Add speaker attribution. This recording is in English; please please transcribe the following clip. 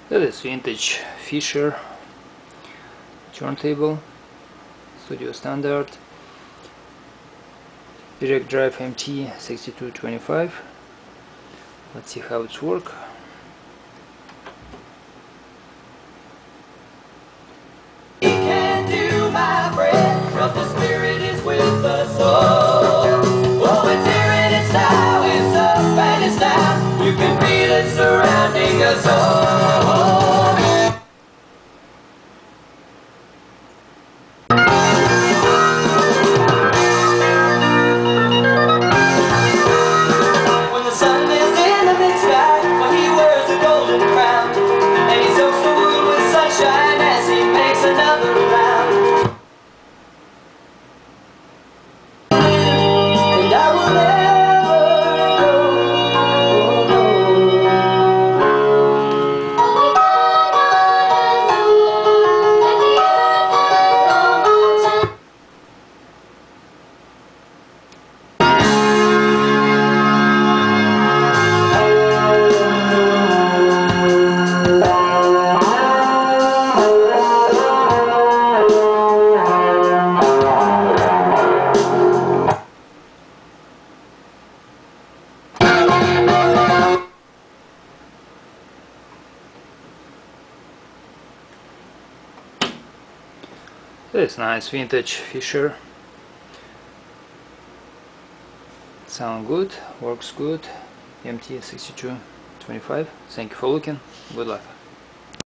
Speaker 1: That is vintage Fisher turntable, studio standard, direct drive MT-6225. Let's see how it's work.
Speaker 2: The spirit is with the soul. Oh, it's here and it's now, it's up and it's down. You can feel it surrounding us all. When the sun is in the mid-sky, well, he wears a golden crown, and he soaks the world with sunshine as he makes another round.
Speaker 1: This nice vintage Fisher. Sound good, works good. MT-6225. Thank you for looking. Good luck.